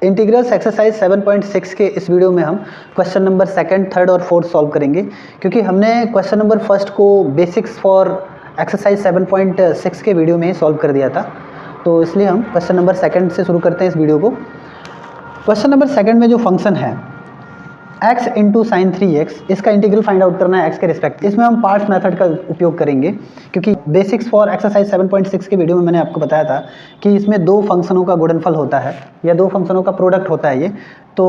Integrals exercise 7.6 के इस video में हम क्वेश्चन नंबर सेकंड, थर्ड और फोर्थ सॉल्व करेंगे, क्योंकि हमने क्वेश्चन नंबर फर्स्ट को बेसिक्स फॉर एक्सरसाइज 7.6 के वीडियो में ही सॉल्व कर दिया था। तो इसलिए हम क्वेश्चन नंबर सेकंड से शुरू करते हैं इस वीडियो को। क्वेश्चन नंबर सेकंड में जो फंक्शन है x इंटू साइन 3x, इसका इंटीग्रल फाइंड आउट करना है x के रिस्पेक्ट। इसमें हम पार्ट्स मेथड का उपयोग करेंगे, क्योंकि बेसिक्स फॉर एक्सरसाइज 7.6 के वीडियो में मैंने आपको बताया था कि इसमें दो फंक्शनों का गुणनफल होता है या दो फंक्शनों का प्रोडक्ट होता है ये। तो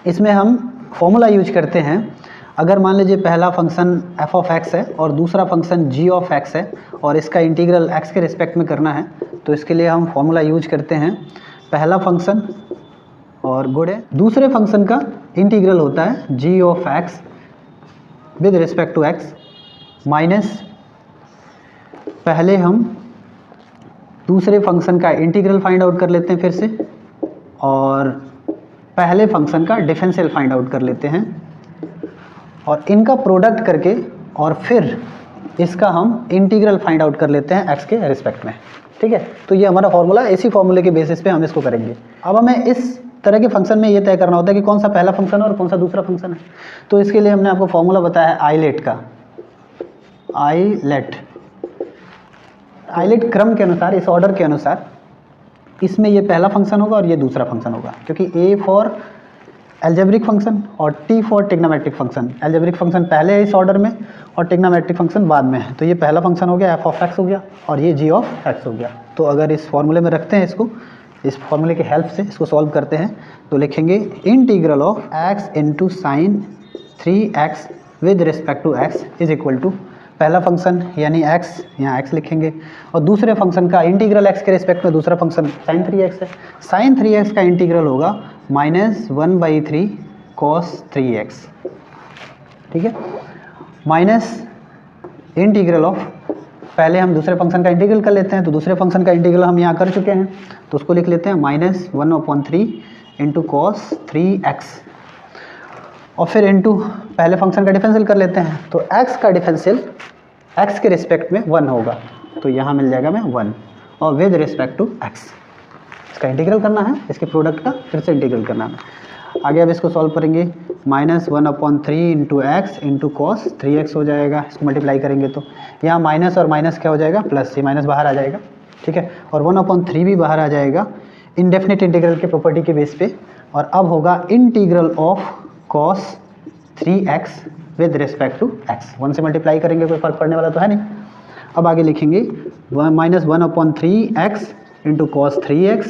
इसमें हम फॉर्मूला यूज करते हैं। अगर मान लीजिए पहला फंक्शन f ऑफ x है और दूसरा फंक्शन g ऑफ x है और इसका इंटीग्रल x के रिस्पेक्ट में करना है, तो इसके लिए हम फॉर्मूला यूज करते हैं। पहला फंक्शन और गुणे दूसरे फंक्शन का इंटीग्रल होता है g of x with respect to x minus पहले हम दूसरे फंक्शन का इंटीग्रल फाइंड आउट कर लेते हैं फिर से, और पहले फंक्शन का डिफरेंशियल फाइंड आउट कर लेते हैं और इनका प्रोडक्ट करके और फिर इसका हम इंटीग्रल फाइंड आउट कर लेते हैं x के रिस्पेक्ट में। ठीक है, तो ये हमारा फॉर्मूला, इसी फॉर्मूले के बेसिस पे हम इसको करेंगे। अब हमें इस तरह के फंक्शन में ये तय करना होता है कि कौन सा पहला फंक्शन है और कौन सा दूसरा फंक्शन है। तो इसके लिए हमने आपको फॉर्मूला बताया है आइलेट का। आइलेट क्रम के अनुसार, इस ऑर्डर के अनुसार, इसमें ये पहला फंक्शन होगा और ये दूसरा फंक्शन होगा, क्योंकि A फॉर एल्जेब्रिक फंक्शन और T for trigonometric function. Algebraic function पहले है इस ऑर्डर में और ट्रिग्नोमेट्रिक फंक्शन बाद में है। तो ये पहला फंक्शन हो गया f ऑफ x हो गया और ये g ऑफ x हो गया। तो अगर इस फॉर्मूले में रखते हैं इसको, इस फॉर्मूले की हेल्प से इसको सॉल्व करते हैं, तो लिखेंगे integral of x into sine 3x with respect to x is equal to पहला फंक्शन यानी x, यहाँ x लिखेंगे, और दूसरे फंक्शन का इंटीग्रल x के रिस्पेक्ट में दूसरा फंक्शन साइन 3x है। साइन 3x का इंटीग्रल होगा -1/3 cos 3x। ठीक है, माइनस इंटीग्रल ऑफ, पहले हम दूसरे फंक्शन का इंटीग्रल कर लेते हैं, तो दूसरे फंक्शन का इंटीग्रल हम यहाँ कर चुके हैं, तो उसको लिख लेते हैं -1/3 इंटू कॉस 3x, और फिर इंटू पहले फंक्शन का डिफरेंशियल कर लेते हैं, तो x का डिफरेंशियल x के रिस्पेक्ट में 1 होगा, तो यहाँ मिल जाएगा 1, और विद रिस्पेक्ट टू x इसका इंटीग्रल करना है, इसके प्रोडक्ट का फिर से इंटीग्रल करना है। आगे अब इसको सॉल्व करेंगे, -1/3 into x into cos 3x हो जाएगा। इसको मल्टीप्लाई करेंगे तो यहाँ माइनस और माइनस क्या हो जाएगा, प्लस, ये माइनस बाहर आ जाएगा। ठीक है, और 1/3 भी बाहर आ जाएगा इनडेफिनिट इंटीग्रल के प्रॉपर्टी के बेस पे, और अब होगा integral of cos 3x with respect to x। 1 से मल्टीप्लाई करेंगे, कोई फर्क पड़ने वाला तो है नहीं। अब आगे लिखेंगे -1/3x इंटू कॉस 3x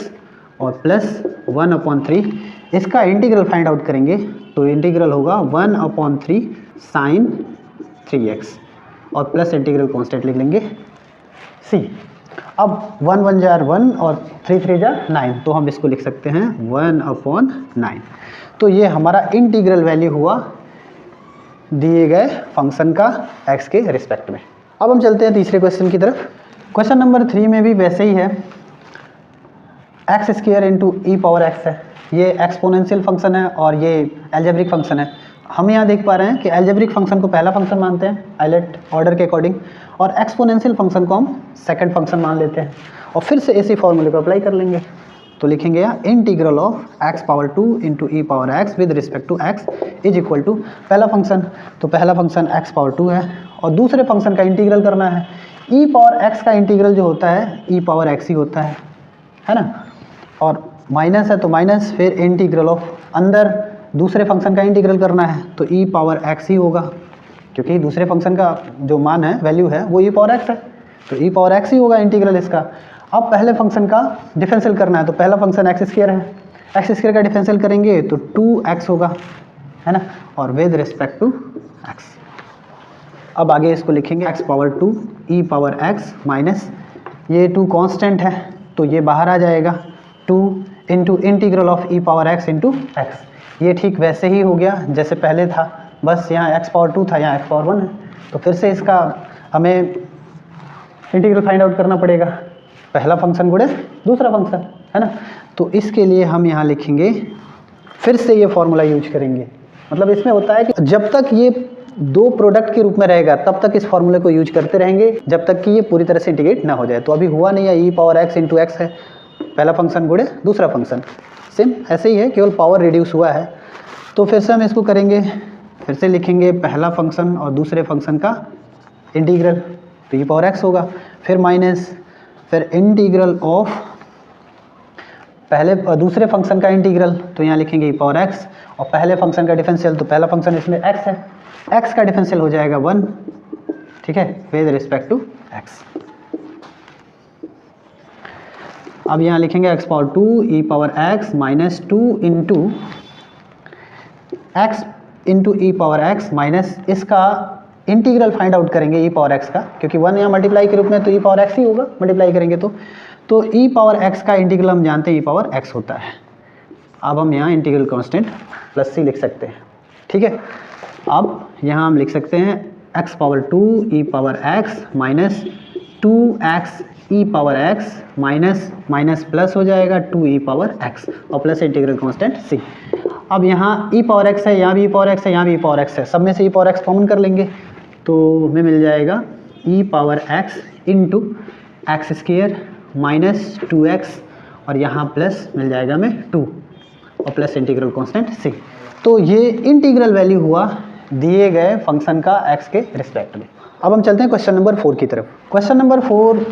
और प्लस 1/3, इसका इंटीग्रल फाइंड आउट करेंगे, तो इंटीग्रल होगा 1/3 साइन 3x और प्लस इंटीग्रल कांस्टेंट लिख लेंगे c। अब 1 1 जार 1 और 3 3 जार 9, तो हम इसको लिख सकते हैं 1/9। तो ये हमारा इंटीग्रल वैल्यू हुआ दिए गए फंक्शन का x के रिस्पेक्ट में। अब हम चलते हैं तीसरे क्वेश्चन की तरफ। क्वेश्चन नंबर 3 में भी वैसे ही है, x² into e power x है। ये एक्सपोनेंशियल फंक्शन है और ये एल्जेब्रिक फंक्शन है। हम यहाँ देख पा रहे हैं कि एल्जेब्रिक फंक्शन को पहला फंक्शन मानते हैं आइलेट ऑर्डर के अकॉर्डिंग, और एक्सपोनेंशियल फंक्शन को हम सेकंड फंक्शन मान लेते हैं, और फिर से इसी फॉर्मूले को अप्लाई कर लेंगे। तो लिखेंगे यहाँ integral of x⁻2 into e power x with respect to x is equal to पहला फंक्शन, तो पहला फंक्शन x⁻2 है और दूसरे फंक्शन का इंटीग्रल करना है। ई पावर x का इंटीग्रल जो होता है ई पावर x ही होता है ना, और माइनस है तो माइनस, फिर इंटीग्रल ऑफ अंदर दूसरे फंक्शन का इंटीग्रल करना है, तो ई पावर x ही होगा, क्योंकि दूसरे फंक्शन का जो मान है, वैल्यू है, वो ई पावर x है, तो ई पावर x ही होगा इंटीग्रल इसका। अब पहले फंक्शन का डिफरेंशियल करना है, तो पहला फंक्शन x² है, x² का डिफरेंशियल करेंगे तो 2x होगा, है ना, और विद रिस्पेक्ट टू x। अब आगे इसको लिखेंगे x⁻2 ई पावर x माइनस, ये 2 कांस्टेंट है तो ये बाहर आ जाएगा, 2 into integral of E power x into x। ये ठीक वैसे ही हो गया जैसे पहले था, बस यहाँ x⁻2 था, यहाँ x⁻1 है, तो फिर से इसका हमें इंटीग्रल फाइंड आउट करना पड़ेगा, पहला फंक्शन गुणे दूसरा फंक्शन, है ना। तो इसके लिए हम यहाँ लिखेंगे, फिर से ये फॉर्मूला यूज करेंगे। मतलब इसमें होता है कि जब तक ये दो प्रोडक्ट के रूप में रहेगा तब तक इस फॉर्मूले को यूज करते रहेंगे, जब तक कि ये पूरी तरह से इंटीग्रेट ना हो जाए। तो अभी हुआ नहीं है, ई पावर x इंटू एक्स है, पहला फंक्शन गुणे दूसरा फंक्शन, सेम ऐसे ही है, केवल पावर रिड्यूस हुआ है। तो फिर से हम इसको करेंगे, फिर से लिखेंगे पहला फंक्शन और दूसरे फंक्शन का इंटीग्रल, तो ई पावर एक्स होगा, फिर माइनस, फिर इंटीग्रल ऑफ पहले दूसरे फंक्शन का इंटीग्रल, तो यहाँ लिखेंगे ई पावर एक्स, और पहले फंक्शन का डिफरेंशियल, तो पहला फंक्शन इसमें एक्स है, एक्स का डिफरेंशियल हो जाएगा 1, ठीक है, विद रिस्पेक्ट टू एक्स। अब यहाँ लिखेंगे x power 2 e power x minus 2 into x into e power x minus इसका इंटीग्रल फाइंड आउट करेंगे ई पावर एक्स का, क्योंकि 1 यहाँ मल्टीप्लाई के रूप में तो ई पावर एक्स ही होगा मल्टीप्लाई करेंगे तो ई पावर एक्स का इंटीग्रल हम जानते हैं ई पावर एक्स होता है। अब हम यहाँ इंटीग्रल कांस्टेंट प्लस सी लिख सकते हैं, ठीक है। अब यहाँ हम लिख सकते हैं x power 2 e power x minus 2x e power x minus minus plus हो जाएगा 2 ई पावर एक्स और प्लस इंटीग्रल कांस्टेंट सी। अब यहाँ ई पावर एक्स है, यहाँ भी ई पावर एक्स है, यहाँ भी ई पावर एक्स है, सब में से ई पावर एक्स कॉमन कर लेंगे तो हमें मिल जाएगा e power x into x square minus 2x और यहाँ प्लस मिल जाएगा हमें 2 और प्लस इंटीग्रल कांस्टेंट सी। तो ये इंटीग्रल वैल्यू हुआ दिए गए फंक्शन का x के रिस्पेक्ट में। अब हम चलते हैं क्वेश्चन नंबर 4 की तरफ। क्वेश्चन नंबर 4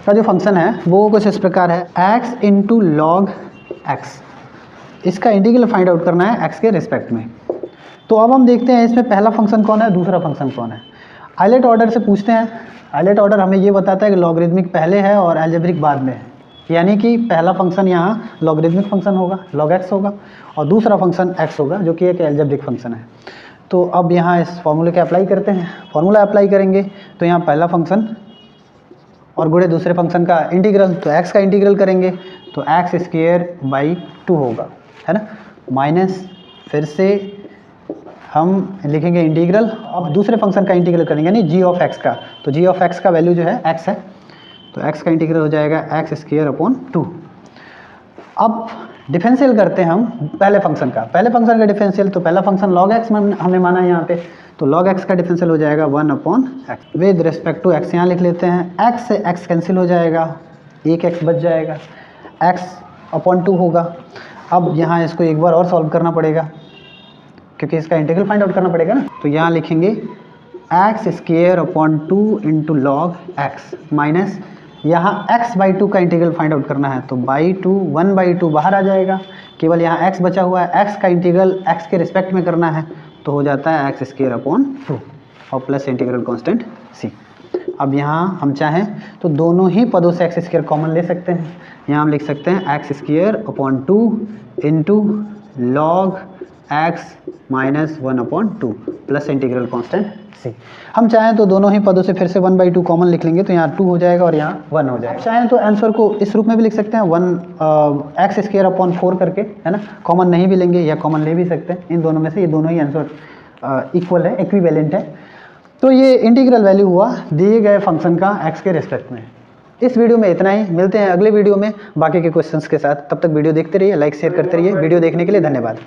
का जो फंक्शन है वो कुछ इस प्रकार है, x इंटू लॉग एक्स, इसका इंटीग्रल फाइंड आउट करना है x के रिस्पेक्ट में। तो अब हम देखते हैं इसमें पहला फंक्शन कौन है, दूसरा फंक्शन कौन है। आइलेट ऑर्डर से पूछते हैं। आइलेट ऑर्डर हमें ये बताता है कि लॉगरिदमिक पहले है और अलजेब्रिक बाद में है, यानी कि पहला फंक्शन यहाँ लॉगरिदमिक फंक्शन होगा, लॉग एक्स होगा, और दूसरा फंक्शन x होगा जो कि एक अलजेब्रिक फंक्शन है। तो अब यहाँ इस फॉर्मूले के अप्लाई करते हैं। फॉर्मूला अप्लाई करेंगे तो यहाँ पहला फंक्शन और गुणे दूसरे फंक्शन का इंटीग्रल, तो x का इंटीग्रल करेंगे तो एक्स स्क्वायर बाई 2 होगा, है ना, माइनस फिर से हम लिखेंगे इंटीग्रल, अब दूसरे फंक्शन का इंटीग्रल करेंगे यानी g ऑफ x का, तो g ऑफ x का वैल्यू जो है x है, तो x का इंटीग्रल हो जाएगा एक्स स्क्वायर अपॉन 2। अब डिफरेंशियल करते हैं हम पहले फंक्शन का, पहले फंक्शन का डिफरेंशियल, तो पहला फंक्शन log x हमने माना है यहाँ पे, तो log x का डिफरेंशियल हो जाएगा 1 upon x with respect to x। यहाँ लिख लेते हैं x से x कैंसिल हो जाएगा, एक x बच जाएगा, x अपॉन 2 होगा। अब यहाँ इसको एक बार और सॉल्व करना पड़ेगा क्योंकि इसका इंटीग्रल फाइंड आउट करना पड़ेगा ना, तो यहाँ लिखेंगे x square upon 2 into log x minus यहाँ x बाई 2 का इंटीग्रल फाइंड आउट करना है, तो बाई 2 1 बाई 2 बाहर आ जाएगा, केवल यहाँ x बचा हुआ है, x का इंटीग्रल x के रिस्पेक्ट में करना है तो हो जाता है एक्स स्क्वायर अपॉन 2 और प्लस इंटीग्रल कांस्टेंट c। अब यहाँ हम चाहें तो दोनों ही पदों से एक्स स्क्वायर कॉमन ले सकते हैं, यहाँ हम लिख सकते हैं x square upon 2 into log x minus 1 upon 2 plus integral constant c। हम चाहें तो दोनों ही पदों से फिर से 1 बाई 2 कॉमन लिख लेंगे तो यहाँ 2 हो जाएगा और यहाँ 1 हो जाएगा। चाहें तो आंसर को इस रूप में भी लिख सकते हैं 1 एक्स स्क्वायर अपॉन 4 करके, है ना, कॉमन नहीं भी लेंगे या कॉमन ले भी सकते हैं, इन दोनों में से ये दोनों ही आंसर इक्वल है, इक्विवेलेंट है। तो ये इंटीग्रल वैल्यू हुआ दिए गए फंक्शन का x के रिस्पेक्ट में। इस वीडियो में इतना ही, मिलते हैं अगले वीडियो में बाकी के क्वेश्चंस के साथ। तब तक वीडियो देखते रहिए, लाइक शेयर करते रहिए। वीडियो देखने के लिए धन्यवाद।